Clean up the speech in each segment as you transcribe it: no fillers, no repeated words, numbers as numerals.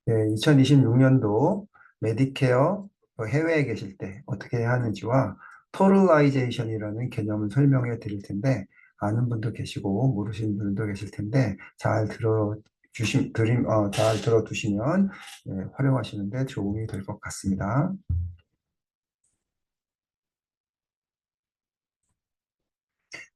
네, 2026년도 메디케어 해외에 계실 때 어떻게 해야 하는지와 토럴라이제이션이라는 개념을 설명해 드릴 텐데 아는 분도 계시고 모르시는 분도 계실 텐데 잘 들어두시면 활용하시는데 도움이 될 것 같습니다.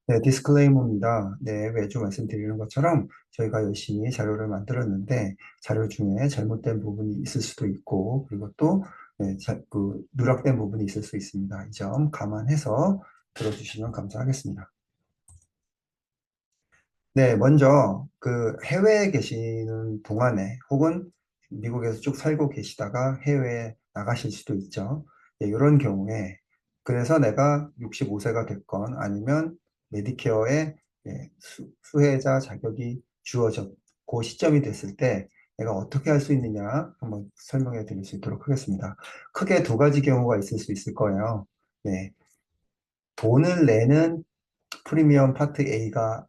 네, 디스클레이머입니다. 네, 매주 말씀드리는 것처럼 저희가 열심히 자료를 만들었는데 자료 중에 잘못된 부분이 있을 수도 있고 그리고 또 누락된 부분이 있을 수 있습니다. 이 점 감안해서 들어주시면 감사하겠습니다. 네, 먼저 그 해외에 계시는 동안에 혹은 미국에서 쭉 살고 계시다가 해외에 나가실 수도 있죠. 예, 이런 경우에 그래서 내가 65세가 됐건 아니면 메디케어에 수혜자 자격이 주어져 그 시점이 됐을 때 내가 어떻게 할 수 있느냐 한번 설명해 드릴 수 있도록 하겠습니다. 크게 두 가지 경우가 있을 수 있을 거예요. 네, 돈을 내는 프리미엄 파트 A가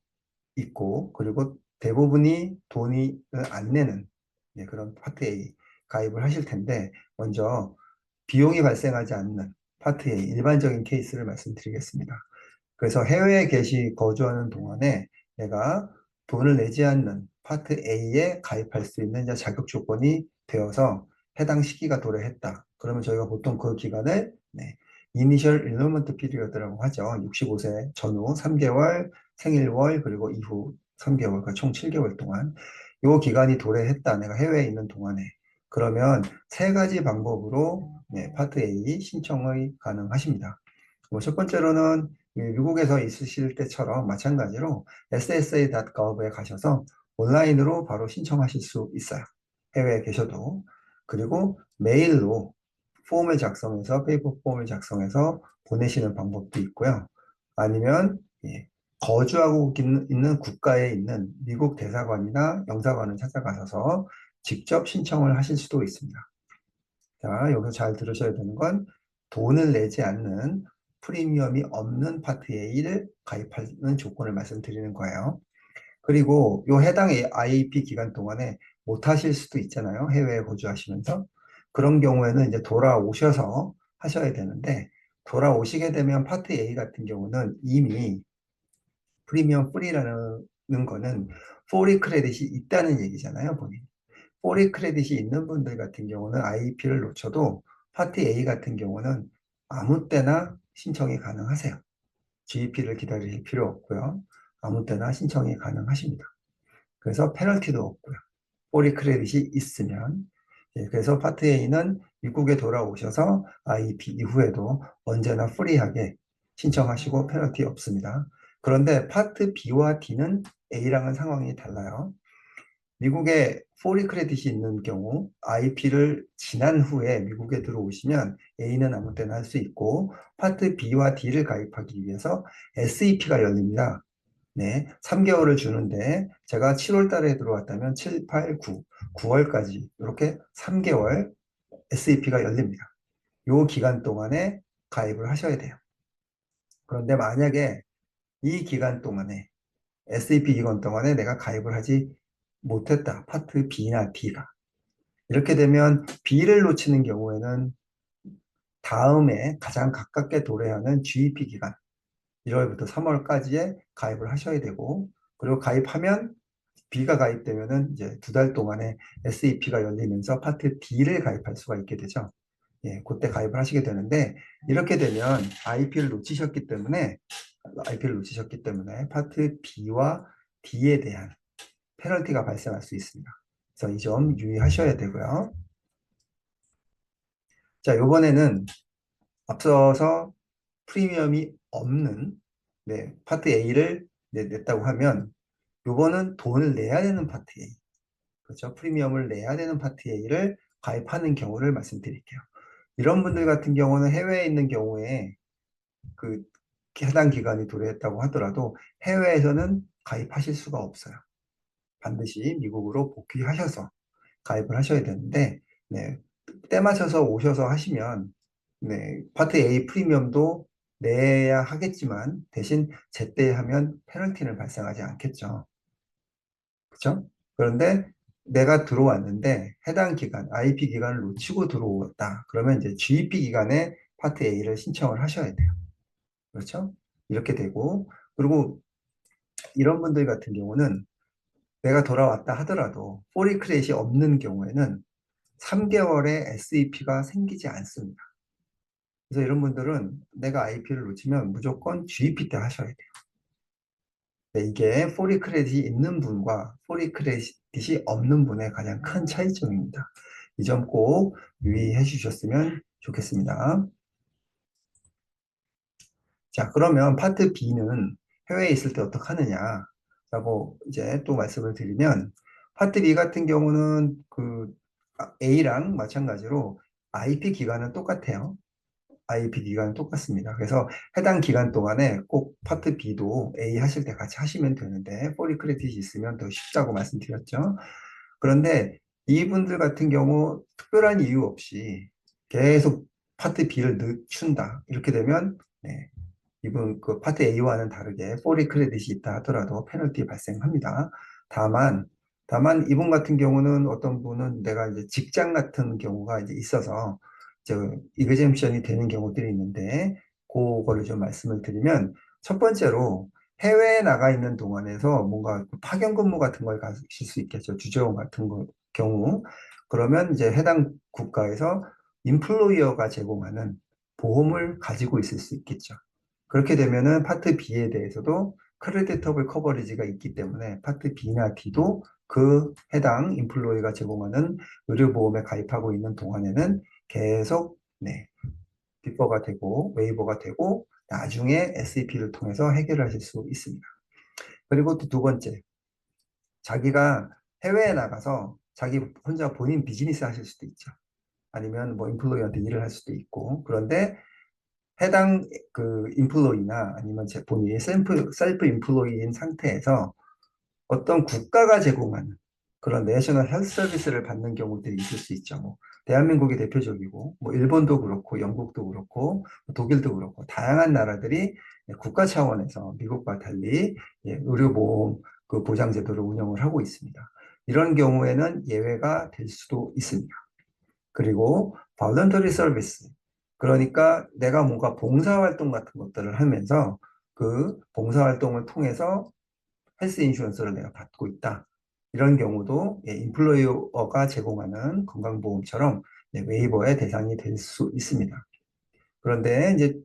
있고 그리고 대부분이 돈이 안 내는 그런 파트 A 가입을 하실 텐데 먼저 비용이 발생하지 않는 파트 A 일반적인 케이스를 말씀드리겠습니다. 그래서 해외에 거주하는 동안에 내가 돈을 내지 않는 파트 A에 가입할 수 있는 이제 자격 조건이 되어서 해당 시기가 도래했다. 그러면 저희가 보통 그 기간을 Initial Enrollment Period라고 하죠. 65세 전후 3개월, 생일월, 그리고 이후 3개월, 그러니까 총 7개월 동안 이 기간이 도래했다. 내가 해외에 있는 동안에. 그러면 세 가지 방법으로 파트 A 신청이 가능하십니다. 첫 번째로는 미국에서 있으실 때처럼 마찬가지로 ssa.gov에 가셔서 온라인으로 바로 신청하실 수 있어요. 해외에 계셔도. 그리고 메일로 폼을 작성해서 페이퍼 폼을 작성해서 보내시는 방법도 있고요. 아니면 거주하고 있는 국가에 있는 미국 대사관이나 영사관을 찾아가셔서 직접 신청을 하실 수도 있습니다. 자, 여기서 잘 들으셔야 되는 건 돈을 내지 않는 프리미엄이 없는 파트 A를 가입하는 조건을 말씀드리는 거예요. 그리고 요 해당 IAP 기간 동안에 못 하실 수도 있잖아요. 해외에 거주하시면서. 그런 경우에는 이제 돌아오셔서 하셔야 되는데 돌아오시게 되면 파트 A 같은 경우는 이미 프리미엄 프리라는 거는 포리 크레딧이 있다는 얘기잖아요, 본인. 포리 크레딧이 있는 분들 같은 경우는 IEP를 놓쳐도 파트 A 같은 경우는 아무 때나 신청이 가능하세요. GEP를 기다리실 필요 없고요. 아무 때나 신청이 가능하십니다. 그래서 페널티도 없고요. 포리 크레딧이 있으면. 그래서 파트 A는 미국에 돌아오셔서 IEP 이후에도 언제나 프리하게 신청하시고 페널티 없습니다. 그런데 파트 B와 D는 A랑은 상황이 달라요. 미국에 포리 크레딧이 있는 경우 IP를 지난 후에 미국에 들어오시면 A는 아무 때나 할 수 있고 파트 B와 D를 가입하기 위해서 SEP가 열립니다. 네, 3개월을 주는데 제가 7월 달에 들어왔다면 7, 8, 9, 9월까지 이렇게 3개월 SEP가 열립니다. 이 기간 동안에 가입을 하셔야 돼요. 그런데 만약에 이 기간 동안에 SEP 기간 동안에 내가 가입을 하지 못했다. 파트 B나 D가. 이렇게 되면 B를 놓치는 경우에는 다음에 가장 가깝게 도래하는 GEP 기간 1월부터 3월까지에 가입을 하셔야 되고 그리고 가입하면 B가 가입되면은 이제 2달 동안에 SEP가 열리면서 파트 D를 가입할 수가 있게 되죠. 예, 그때 가입을 하시게 되는데 이렇게 되면 IP를 놓치셨기 때문에 파트 B와 D에 대한 페널티가 발생할 수 있습니다. 그래서 이 점 유의하셔야 되고요. 자, 요번에는 앞서서 프리미엄이 없는 파트 A를 냈다고 하면 요거는 돈을 내야 되는 파트 A. 그렇죠? 프리미엄을 내야 되는 파트 A를 가입하는 경우를 말씀드릴게요. 이런 분들 같은 경우는 해외에 있는 경우에 그 해당 기간이 도래했다고 하더라도 해외에서는 가입하실 수가 없어요. 반드시 미국으로 복귀하셔서 가입을 하셔야 되는데 네, 때 맞춰서 오셔서 하시면 파트 A 프리미엄도 내야 하겠지만 대신 제때 하면 페널티는 발생하지 않겠죠. 그렇죠? 그런데 내가 들어왔는데 해당 기간, IP 기간을 놓치고 들어왔다. 그러면 이제 GEP 기간에 파트 A를 신청을 하셔야 돼요. 그렇죠? 이렇게 되고, 그리고 이런 분들 같은 경우는 내가 돌아왔다 하더라도 포리 크레딧이 없는 경우에는 3개월에 SEP가 생기지 않습니다. 그래서 이런 분들은 내가 IP를 놓치면 무조건 GEP 때 하셔야 돼요. 네, 이게 포리 크레딧이 있는 분과 포리 크레딧이 없는 분의 가장 큰 차이점입니다. 이 점 꼭 유의해 주셨으면 좋겠습니다. 자, 그러면 파트 B는 해외에 있을 때 어떻게 하느냐라고 이제 또 말씀을 드리면, 파트 B 같은 경우는 그 A랑 마찬가지로 IP 기간은 똑같아요. IP 기간은 똑같습니다. 그래서 해당 기간 동안에 꼭 파트 B도 A 하실 때 같이 하시면 되는데, 포리 크레딧이 있으면 더 쉽다고 말씀드렸죠. 그런데 이분들 같은 경우 특별한 이유 없이 계속 파트 B를 늦춘다. 이렇게 되면 네, 이분 그 파트 A와는 다르게 포리 크레딧이 있다 하더라도 페널티 발생합니다. 다만 이분 같은 경우는 어떤 분은 내가 이제 직장 같은 경우가 이제 있어서 저 이그젬션이 되는 경우들이 있는데, 그거를 좀 말씀을 드리면, 첫 번째로 해외에 나가 있는 동안에서 뭔가 파견 근무 같은 걸 가실 수 있겠죠. 주재원 같은 경우. 그러면 이제 해당 국가에서 인플로이어가 제공하는 보험을 가지고 있을 수 있겠죠. 그렇게 되면은 파트 B에 대해서도 크레디터블 커버리지가 있기 때문에 파트 B나 D도 그 해당 인플로이가 제공하는 의료보험에 가입하고 있는 동안에는 계속 네, 비퍼가 되고 웨이버가 되고 나중에 SEP를 통해서 해결하실 수 있습니다. 그리고 또 두 번째, 자기가 해외에 나가서 자기 혼자 본인 비즈니스 하실 수도 있죠. 아니면 뭐 인플로이한테 일을 할 수도 있고. 그런데 해당 그 인플로이나 아니면 제 본인이 셀프 인플로이인 상태에서 어떤 국가가 제공하는 그런 내셔널 헬스 서비스를 받는 경우들이 있을 수 있죠. 뭐 대한민국이 대표적이고, 뭐 일본도 그렇고, 영국도 그렇고, 뭐 독일도 그렇고, 다양한 나라들이 국가 차원에서 미국과 달리 의료보험 그 보장 제도를 운영을 하고 있습니다. 이런 경우에는 예외가 될 수도 있습니다. 그리고 voluntery service. 그러니까 내가 뭔가 봉사활동 같은 것들을 하면서 그 봉사활동을 통해서 헬스 인슈런스를 내가 받고 있다. 이런 경우도 인플로이어가 제공하는 건강보험처럼 웨이버의 대상이 될 수 있습니다. 그런데 이제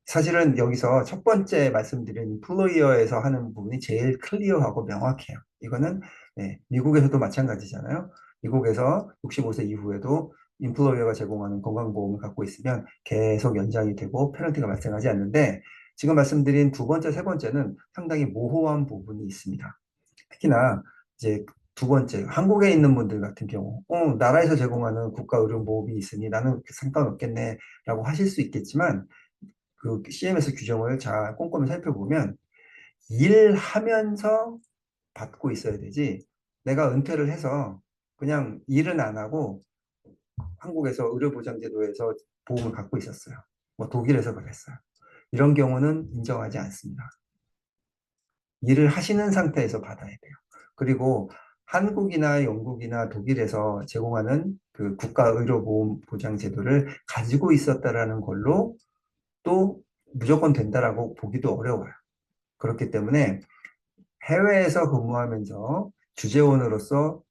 사실은 여기서 첫 번째 말씀드린 인플로이어에서 하는 부분이 제일 클리어하고 명확해요. 이거는 미국에서도 마찬가지잖아요. 미국에서 65세 이후에도 인플로이어가 제공하는 건강보험을 갖고 있으면 계속 연장이 되고 페널티가 발생하지 않는데, 지금 말씀드린 두 번째, 세 번째는 상당히 모호한 부분이 있습니다. 특히나 이제 두 번째, 한국에 있는 분들 같은 경우, 나라에서 제공하는 국가의료보험이 있으니 나는 상관없겠네라고 하실 수 있겠지만, 그 CMS 규정을 잘 꼼꼼히 살펴보면 일하면서 받고 있어야 되지, 내가 은퇴를 해서 그냥 일은 안 하고 한국에서 의료보장제도에서 보험을 갖고 있었어요. 뭐 독일에서 그랬어요. 이런 경우는 인정하지 않습니다. 일을 하시는 상태에서 받아야 돼요. 그리고 한국이나 영국이나 독일에서 제공하는 그 국가 의료보험 보장 제도를 가지고 있었다라는 걸로 또 무조건 된다라고 보기도 어려워요. 그렇기 때문에 해외에서 근무하면서 주재원으로서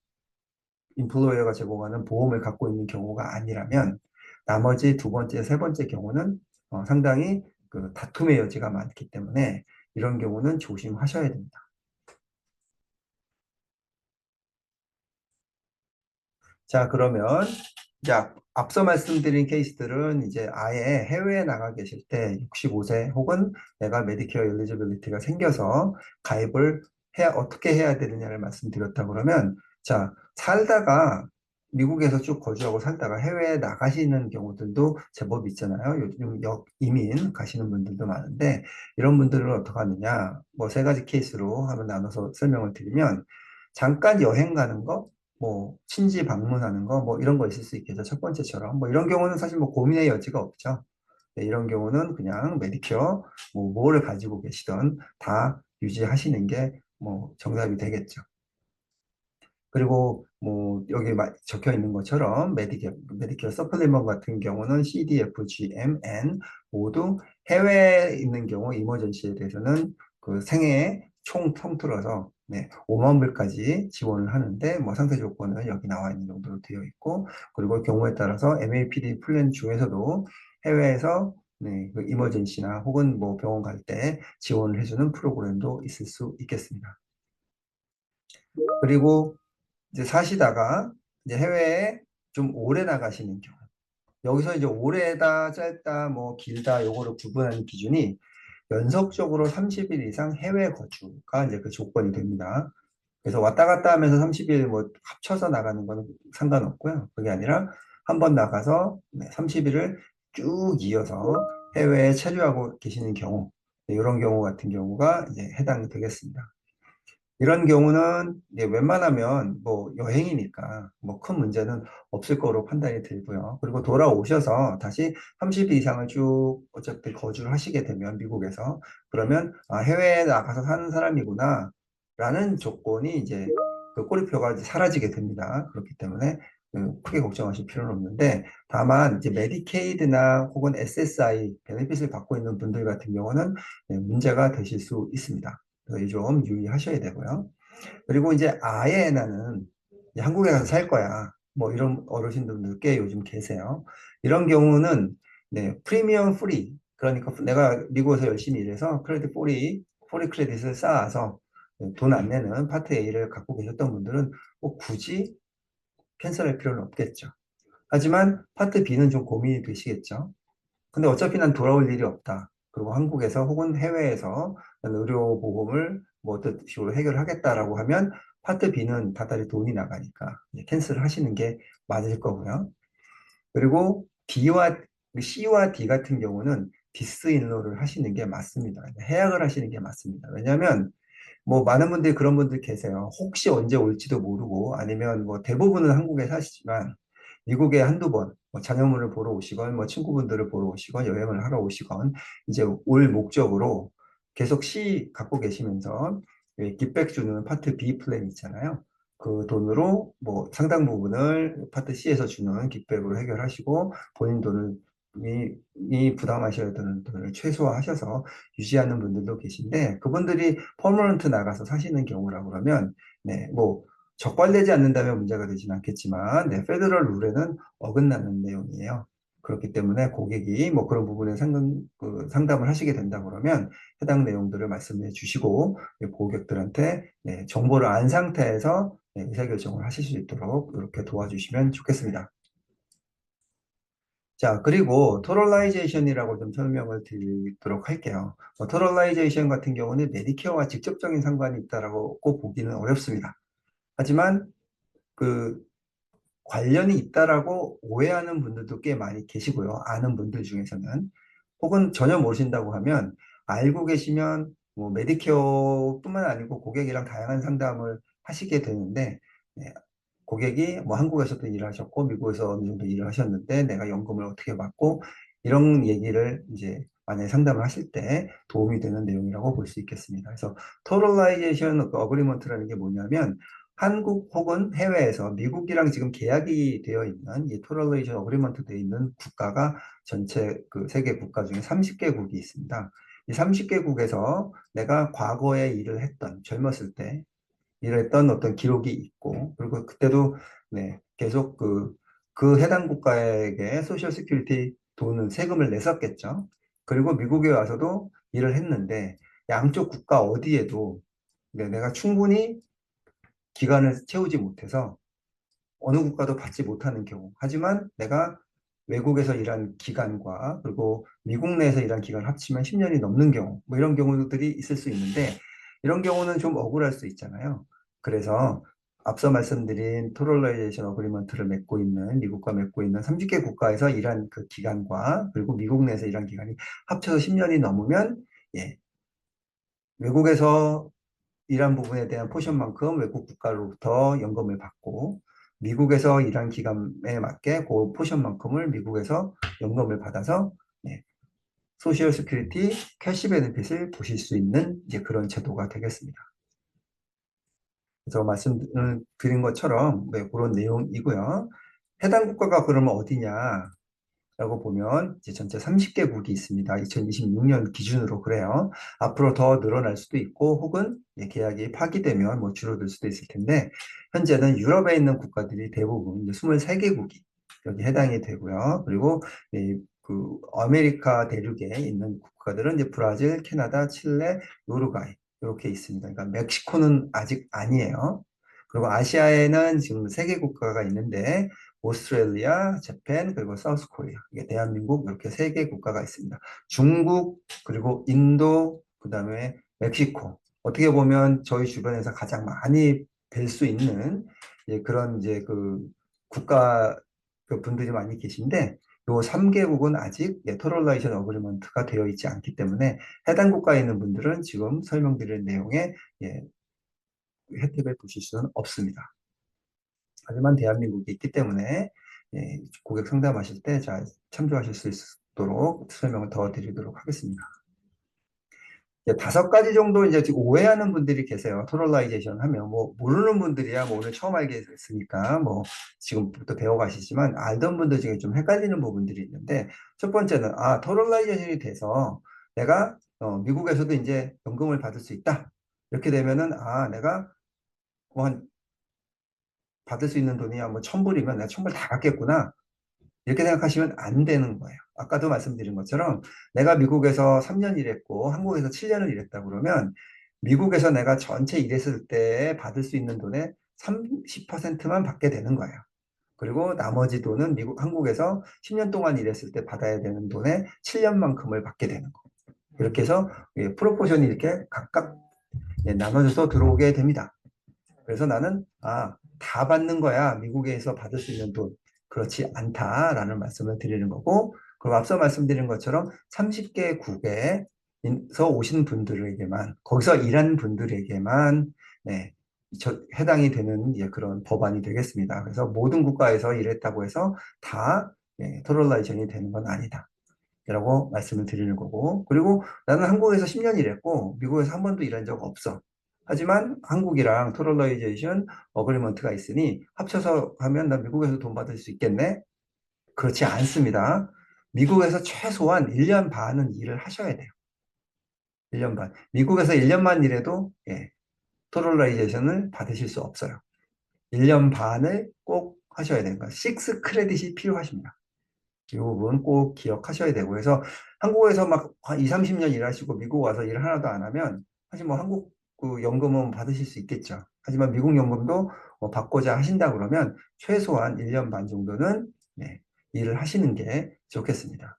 인플로이어가 제공하는 보험을 갖고 있는 경우가 아니라면, 나머지 두 번째, 세 번째 경우는 상당히 그 다툼의 여지가 많기 때문에 이런 경우는 조심하셔야 됩니다. 자, 그러면 이제 앞서 말씀드린 케이스들은 이제 아예 해외에 나가 계실 때 65세 혹은 내가 메디케어 엘리지빌리티가 생겨서 가입을 어떻게 해야 되느냐를 말씀드렸다 그러면, 자, 살다가 미국에서 쭉 거주하고 살다가 해외에 나가시는 경우들도 제법 있잖아요. 요즘 이민 가시는 분들도 많은데, 이런 분들은 어떻게 하느냐? 뭐 세 가지 케이스로 한번 나눠서 설명을 드리면, 잠깐 여행 가는 거, 뭐 친지 방문하는 거, 뭐 이런 거 있을 수 있겠죠. 첫 번째처럼 뭐 이런 경우는 사실 뭐 고민의 여지가 없죠. 네, 이런 경우는 그냥 메디케어 뭐 뭐를 가지고 계시던 다 유지하시는 게 뭐 정답이 되겠죠. 그리고 뭐 여기 적혀 있는 것처럼 메디케어 서플리먼트 같은 경우는 CDF, GM, N 모두 해외에 있는 경우 이머전시에 대해서는 그 생애에 총 통틀어서 5만 불까지 지원을 하는데 뭐 상세 조건은 여기 나와 있는 정도로 되어 있고, 그리고 경우에 따라서 MAPD 플랜 중에서도 해외에서 그 이머전시나 혹은 뭐 병원 갈 때 지원을 해주는 프로그램도 있을 수 있겠습니다. 그리고 이제 사시다가 이제 해외에 좀 오래 나가시는 경우, 여기서 이제 오래다 짧다 뭐 길다 요거를 구분하는 기준이 연속적으로 30일 이상 해외 거주가 이제 그 조건이 됩니다. 그래서 왔다 갔다 하면서 30일 뭐 합쳐서 나가는 건 상관없고요. 그게 아니라 한 번 나가서 30일을 쭉 이어서 해외에 체류하고 계시는 경우, 이런 경우 같은 경우가 이제 해당이 되겠습니다. 이런 경우는 이제 웬만하면 뭐 여행이니까 뭐 큰 문제는 없을 거로 판단이 들고요. 그리고 돌아오셔서 다시 30일 이상을 쭉 어차피 거주를 하시게 되면 미국에서, 그러면 아, 해외에 나가서 사는 사람이구나 라는 조건이 이제 그 꼬리표가 이제 사라지게 됩니다. 그렇기 때문에 크게 걱정하실 필요는 없는데, 다만 이제 메디케이드나 혹은 SSI 베네핏을 받고 있는 분들 같은 경우는 문제가 되실 수 있습니다. 그래서 좀 유의하셔야 되고요. 그리고 이제 아예 나는 이제 한국에 가서 살 거야, 뭐 이런 어르신들도 꽤 요즘 계세요. 이런 경우는 프리미엄 프리, 그러니까 내가 미국에서 열심히 일해서 크레딧 프리 크레딧을 쌓아서 돈 안 내는 파트 A를 갖고 계셨던 분들은 뭐 굳이 캔슬할 필요는 없겠죠. 하지만 파트 B는 좀 고민이 되시겠죠. 근데 어차피 난 돌아올 일이 없다, 그리고 한국에서 혹은 해외에서 난 의료보험을 뭐 어떤 식으로 해결하겠다라고 하면 파트 B는 다달이 돈이 나가니까 캔슬 하시는 게 맞을 거고요. 그리고 C와 D 같은 경우는 디스인로를 하시는 게 맞습니다. 해약을 하시는 게 맞습니다. 왜냐하면 뭐 많은 분들이 그런 분들 계세요. 혹시 언제 올지도 모르고, 아니면 뭐 대부분은 한국에 사시지만 미국에 한두 번, 뭐 자녀분을 보러 오시건, 뭐 친구분들을 보러 오시건, 여행을 하러 오시건, 이제 올 목적으로 계속 C 갖고 계시면서 기백 주는 파트 B 플랜 있잖아요. 그 돈으로 뭐 상당 부분을 파트 C에서 주는 기백으로 해결하시고, 본인 돈을 이 부담하셔야 되는 돈을 최소화하셔서 유지하는 분들도 계신데, 그분들이 퍼머넌트 나가서 사시는 경우라 그러면 뭐 적발되지 않는다면 문제가 되진 않겠지만 페더럴 룰에는 어긋나는 내용이에요. 그렇기 때문에 고객이 뭐 그런 부분에 상담을 하시게 된다 그러면 해당 내용들을 말씀해 주시고 고객들한테 정보를 안 상태에서 의사결정을 하실 수 있도록 이렇게 도와주시면 좋겠습니다. 자, 그리고 토럴라이제이션이라고 좀 설명을 드리도록 할게요. 토럴라이제이션 같은 경우는 메디케어와 직접적인 상관이 있다라고 꼭 보기는 어렵습니다. 하지만 그 관련이 있다라고 오해하는 분들도 꽤 많이 계시고요. 아는 분들 중에서는. 혹은 전혀 모르신다고 하면, 알고 계시면 뭐 메디케어뿐만 아니고 고객이랑 다양한 상담을 하시게 되는데, 고객이 뭐 한국에서도 일을 하셨고 미국에서 어느 정도 일을 하셨는데 내가 연금을 어떻게 받고, 이런 얘기를 이제 만약에 상담을 하실 때 도움이 되는 내용이라고 볼 수 있겠습니다. 그래서 토럴라이제이션 어그리먼트라는 게 뭐냐면, 한국 혹은 해외에서 미국이랑 지금 계약이 되어 있는 이 토럴레이션 어그리먼트 되어 있는 국가가 전체 그 세계 국가 중에 30개국이 있습니다. 이 30개국에서 내가 과거에 일을 했던, 젊었을 때 일했던 어떤 기록이 있고, 그리고 그때도 계속 그 해당 국가에게 소셜 시큐리티 돈은 세금을 냈었겠죠. 그리고 미국에 와서도 일을 했는데 양쪽 국가 어디에도 내가 충분히 기간을 채우지 못해서 어느 국가도 받지 못하는 경우, 하지만 내가 외국에서 일한 기간과 그리고 미국 내에서 일한 기간을 합치면 10년이 넘는 경우, 뭐 이런 경우들이 있을 수 있는데, 이런 경우는 좀 억울할 수 있잖아요. 그래서 앞서 말씀드린 토럴라이제이션 어그리먼트를 맺고 있는, 미국과 맺고 있는 30개 국가에서 일한 그 기간과 그리고 미국 내에서 일한 기간이 합쳐서 10년이 넘으면 외국에서 일한 부분에 대한 포션만큼 외국 국가로부터 연금을 받고, 미국에서 일한 기간에 맞게 그 포션만큼을 미국에서 연금을 받아서 소셜 시큐리티 캐시 베네핏을 보실 수 있는 이제 그런 제도가 되겠습니다. 그래서 말씀을 드린 것처럼 네, 그런 내용이고요. 해당 국가가 그러면 어디냐? 라고 보면 이제 전체 30개국이 있습니다. 2026년 기준으로 그래요. 앞으로 더 늘어날 수도 있고 혹은 계약이 파기되면 뭐 줄어들 수도 있을 텐데 현재는 유럽에 있는 국가들이 대부분 이제 23개국이 여기 해당이 되고요. 그리고 그 아메리카 대륙에 있는 국가들은 이제 브라질, 캐나다, 칠레, 우루과이 이렇게 있습니다. 그러니까 멕시코는 아직 아니에요. 그리고 아시아에는 지금 3개 국가가 있는데 오스트레일리아, 재팬, 그리고 사우스 코리아. 이게 대한민국 이렇게 3개 국가가 있습니다. 중국, 그리고 인도, 그다음에 멕시코. 어떻게 보면 저희 주변에서 가장 많이 뵐 수 있는 그런 이제 그 국가 그 분들이 많이 계신데 요 3개국은 아직 토럴라이션 어그리먼트가 되어 있지 않기 때문에 해당 국가에 있는 분들은 지금 설명드린 내용에 혜택을 보실 수는 없습니다. 하지만 대한민국이 있기 때문에 고객 상담하실 때 잘 참조하실 수 있도록 설명을 더 드리도록 하겠습니다. 5가지 정도 이제 지금 오해하는 분들이 계세요. 토럴라이제이션 하면 뭐 모르는 분들이야 뭐 오늘 처음 알게 됐으니까 뭐 지금부터 배워가시지만 알던 분들 중에 좀 헷갈리는 부분들이 있는데 첫 번째는 토럴라이제이션이 돼서 내가 미국에서도 이제 연금을 받을 수 있다. 이렇게 되면은 내가 뭐한 받을 수 있는 돈이 뭐 1,000불이면 내가 1,000불 다 받겠구나. 이렇게 생각하시면 안 되는 거예요. 아까도 말씀드린 것처럼 내가 미국에서 3년 일했고 한국에서 7년을 일했다 그러면 미국에서 내가 전체 일했을 때 받을 수 있는 돈의 30%만 받게 되는 거예요. 그리고 나머지 돈은 한국에서 10년 동안 일했을 때 받아야 되는 돈의 7년만큼을 받게 되는 거예요. 이렇게 해서 프로포션이 이렇게 각각 나눠져서 들어오게 됩니다. 그래서 나는 다 받는 거야. 미국에서 받을 수 있는 돈. 그렇지 않다라는 말씀을 드리는 거고, 그리고 앞서 말씀드린 것처럼 30개국에서 오신 분들에게만, 거기서 일한 분들에게만 해당이 되는 그런 법안이 되겠습니다. 그래서 모든 국가에서 일했다고 해서 다 토럴라이션이 되는 건 아니다. 라고 말씀을 드리는 거고, 그리고 나는 한국에서 10년 일했고 미국에서 한 번도 일한 적 없어. 하지만 한국이랑 토럴라이제이션 어그리먼트가 있으니 합쳐서 하면 나 미국에서 돈 받을 수 있겠네? 그렇지 않습니다. 미국에서 최소한 1년 반은 일을 하셔야 돼요. 1년 반. 미국에서 1년만 일해도 토럴라이제이션을 받으실 수 없어요. 1년 반을 꼭 하셔야 되는 거예요. 6 크레딧이 필요하십니다. 이 부분 꼭 기억하셔야 되고 그래서 한국에서 막 2, 30년 일하시고 미국 와서 일 하나도 안 하면 사실 뭐 한국 그 연금은 받으실 수 있겠죠. 하지만 미국 연금도 받고자 하신다 그러면 최소한 1년 반 정도는 일을 하시는 게 좋겠습니다.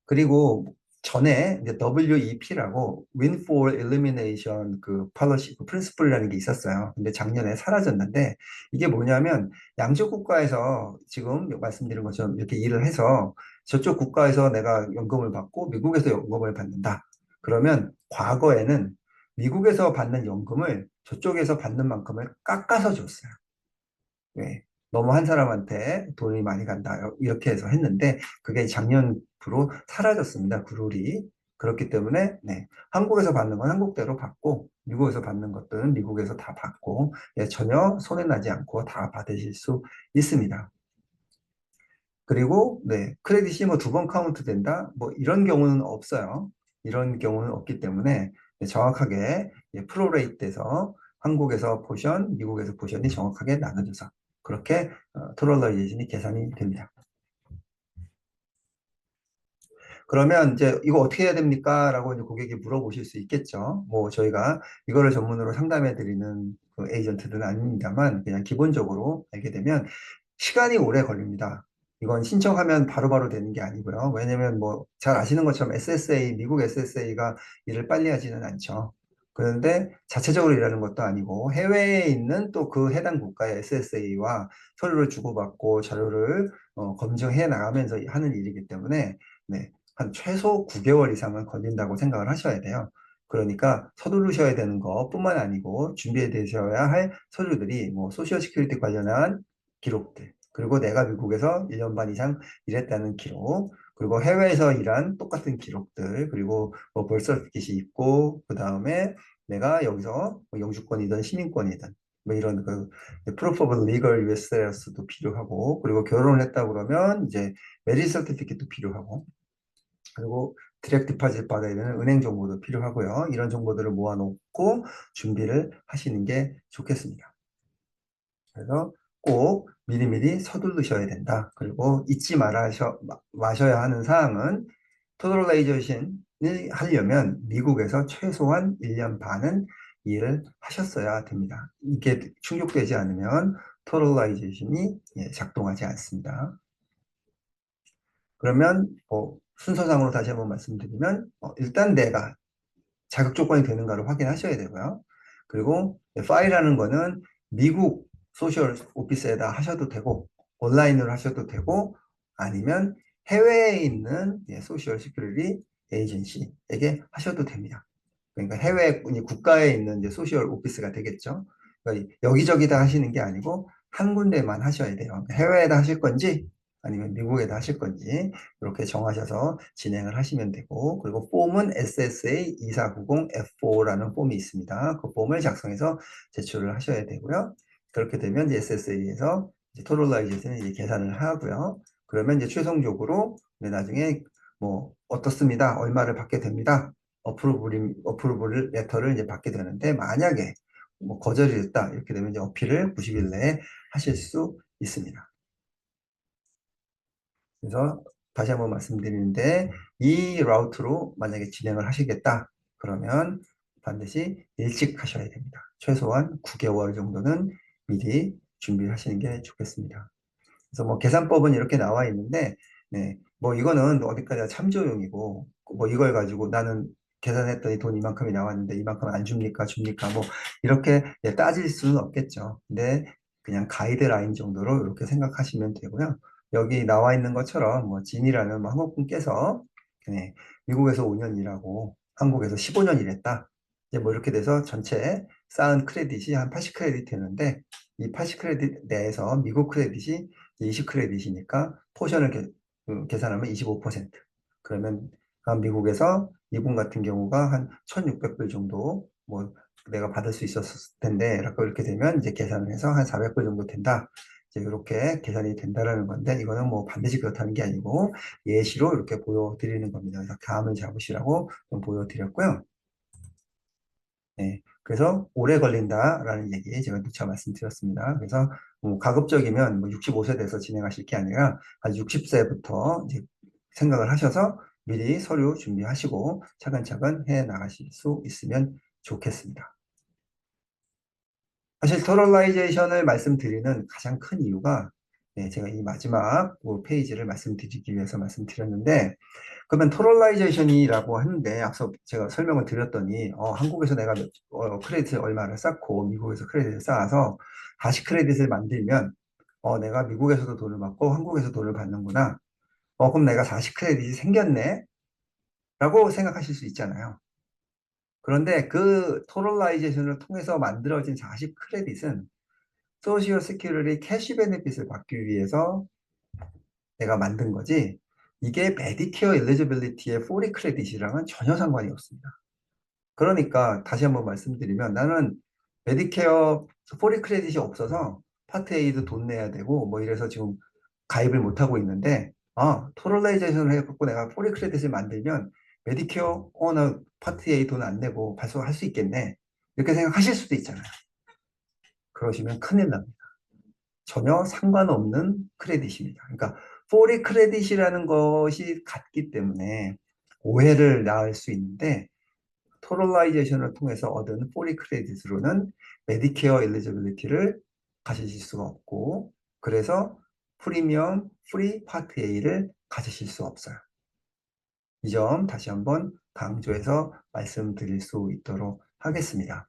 그리고 전에 이제 WEP라고 Windfall Elimination 그 policy, 그 프린시플이라는 게 있었어요. 근데 작년에 사라졌는데 이게 뭐냐면 양쪽 국가에서 지금 말씀드린 것처럼 이렇게 일을 해서 저쪽 국가에서 내가 연금을 받고 미국에서 연금을 받는다. 그러면 과거에는 미국에서 받는 연금을 저쪽에서 받는 만큼을 깎아서 줬어요. 네. 너무 한 사람한테 돈이 많이 간다. 이렇게 해서 했는데, 그게 작년부로 사라졌습니다. 그 룰이. 그렇기 때문에, 한국에서 받는 건 한국대로 받고, 미국에서 받는 것들은 미국에서 다 받고, 전혀 손해나지 않고 다 받으실 수 있습니다. 그리고, 크레딧이 뭐 2번 카운트 된다? 뭐 이런 경우는 없어요. 이런 경우는 없기 때문에 정확하게 프로레이트 돼서 한국에서 포션, 미국에서 포션이 정확하게 나눠져서 그렇게 토럴라이제이션이 계산이 됩니다. 그러면 이제 이거 어떻게 해야 됩니까? 라고 이제 고객이 물어보실 수 있겠죠. 뭐 저희가 이거를 전문으로 상담해 드리는 그 에이전트들은 아닙니다만 그냥 기본적으로 알게 되면 시간이 오래 걸립니다. 이건 신청하면 바로바로 되는 게 아니고요. 왜냐면 뭐 잘 아시는 것처럼 SSA, 미국 SSA가 일을 빨리 하지는 않죠. 그런데 자체적으로 일하는 것도 아니고 해외에 있는 또 그 해당 국가의 SSA와 서류를 주고받고 자료를 검증해 나가면서 하는 일이기 때문에 한 최소 9개월 이상은 걸린다고 생각을 하셔야 돼요. 그러니까 서두르셔야 되는 것뿐만 아니고 준비해 두셔야 할 서류들이 뭐 소셜 시큐리티 관련한 기록들, 그리고 내가 미국에서 1년 반 이상 일했다는 기록, 그리고 해외에서 일한 똑같은 기록들, 그리고 뭐 벌써 티켓이 있고, 그 다음에 내가 여기서 뭐 영주권이든 시민권이든 뭐 이런 그 proof of legal US status도 필요하고, 그리고 결혼을 했다 그러면 이제 marriage certificate도 필요하고, 그리고 디렉트 디파짓 받아야 되는 은행 정보도 필요하고요. 이런 정보들을 모아놓고 준비를 하시는 게 좋겠습니다. 그래서 꼭 미리미리 서두르셔야 된다. 그리고 잊지 마셔야 하는 사항은, 토털라이제이션을 하려면 미국에서 최소한 1년 반은 일을 하셨어야 됩니다. 이게 충족되지 않으면 토털라이제이션이 작동하지 않습니다. 그러면 순서상으로 다시 한번 말씀드리면, 일단 내가 자격 조건이 되는가를 확인하셔야 되고요. 그리고 파일하는 거는 미국 소셜 오피스에다 하셔도 되고, 온라인으로 하셔도 되고, 아니면 해외에 있는 소셜 시큐리티 에이전시에게 하셔도 됩니다. 그러니까 해외 국가에 있는 이제 소셜 오피스가 되겠죠. 그러니까 여기저기 다 하시는 게 아니고 한 군데만 하셔야 돼요. 해외에다 하실 건지 아니면 미국에다 하실 건지 이렇게 정하셔서 진행을 하시면 되고, 그리고 폼은 SSA 2490F4라는 폼이 있습니다. 그 폼을 작성해서 제출을 하셔야 되고요. 그렇게 되면 SSA에서 토탈라이제이션을 계산을 하고요. 그러면 이제 최종적으로 나중에 뭐 어떻습니다, 얼마를 받게 됩니다, 어프로블 레터를 이제 받게 되는데, 만약에 뭐 거절이 됐다 이렇게 되면 이제 어필을 90일 내에 하실 수 있습니다. 그래서 다시 한번 말씀드리는데, 이 라우트로 만약에 진행을 하시겠다 그러면 반드시 일찍 하셔야 됩니다. 최소한 9개월 정도는 미리 준비를 하시는 게 좋겠습니다. 그래서 뭐 계산법은 이렇게 나와 있는데, 네, 뭐 이거는 어디까지나 참조용이고, 뭐 이걸 가지고 나는 계산했더니 돈 이만큼이 나왔는데 이만큼 안 줍니까 줍니까 뭐 이렇게 따질 수는 없겠죠. 근데 그냥 가이드라인 정도로 이렇게 생각하시면 되고요. 여기 나와 있는 것처럼 뭐 진이라는 뭐 한국분께서 네, 미국에서 5년 일하고 한국에서 15년 일했다, 이제 뭐 이렇게 돼서 전체 쌓은 크레딧이 한 80크레딧 되는데, 이 80크레딧 내에서 미국 크레딧이 20크레딧이니까 포션을 계산하면 25%. 그러면 미국에서 이분 같은 경우가 한 1,600불 정도 뭐 내가 받을 수 있었을 텐데, 이렇게 되면 이제 계산을 해서 한 400불 정도 된다. 이제 이렇게 계산이 된다라는 건데, 이거는 뭐 반드시 그렇다는 게 아니고 예시로 이렇게 보여드리는 겁니다. 그래서 감을 잡으시라고 좀 보여드렸고요. 네, 그래서 오래 걸린다라는 얘기 제가 누차 말씀드렸습니다. 그래서 뭐 가급적이면 뭐 65세 돼서 진행하실 게 아니라 한 60세부터 이제 생각을 하셔서 미리 서류 준비하시고 차근차근 해 나가실 수 있으면 좋겠습니다. 사실 토럴라이제이션을 말씀드리는 가장 큰 이유가, 제가 이 마지막 페이지를 말씀드리기 위해서 말씀드렸는데, 그러면 토럴라이제이션이라고 하는데 앞서 제가 설명을 드렸더니 한국에서 내가 크레딧을 얼마를 쌓고 미국에서 크레딧을 쌓아서 다시 크레딧을 만들면 내가 미국에서도 돈을 받고 한국에서 돈을 받는구나. 그럼 내가 다시 크레딧이 생겼네 라고 생각하실 수 있잖아요. 그런데 그 토럴라이제이션을 통해서 만들어진 40 크레딧은 소시오 시큐리티 캐시 베네핏을 받기 위해서 내가 만든 거지, 이게 메디케어 엘리지빌리티의 40 크레딧이랑은 전혀 상관이 없습니다. 그러니까 다시 한번 말씀드리면, 나는 메디케어 40 크레딧이 없어서 파트 A도 돈 내야 되고 뭐 이래서 지금 가입을 못 하고 있는데, 토럴라이제이션을 해갖고 내가 40 크레딧을 만들면 메디케어 나 파트 A 돈 안 내고 발송할 수 있겠네 이렇게 생각하실 수도 있잖아요. 그러시면 큰일 납니다. 전혀 상관없는 크레딧입니다. 그러니까 40 크레딧이라는 것이 같기 때문에 오해를 낳을 수 있는데, 토럴라이제이션을 통해서 얻은 40 크레딧으로는 메디케어 엘리지빌리티를 가지실 수가 없고, 그래서 프리미엄 프리 파트 A를 가지실 수 없어요. 이 점 다시 한번 강조해서 말씀드릴 수 있도록 하겠습니다.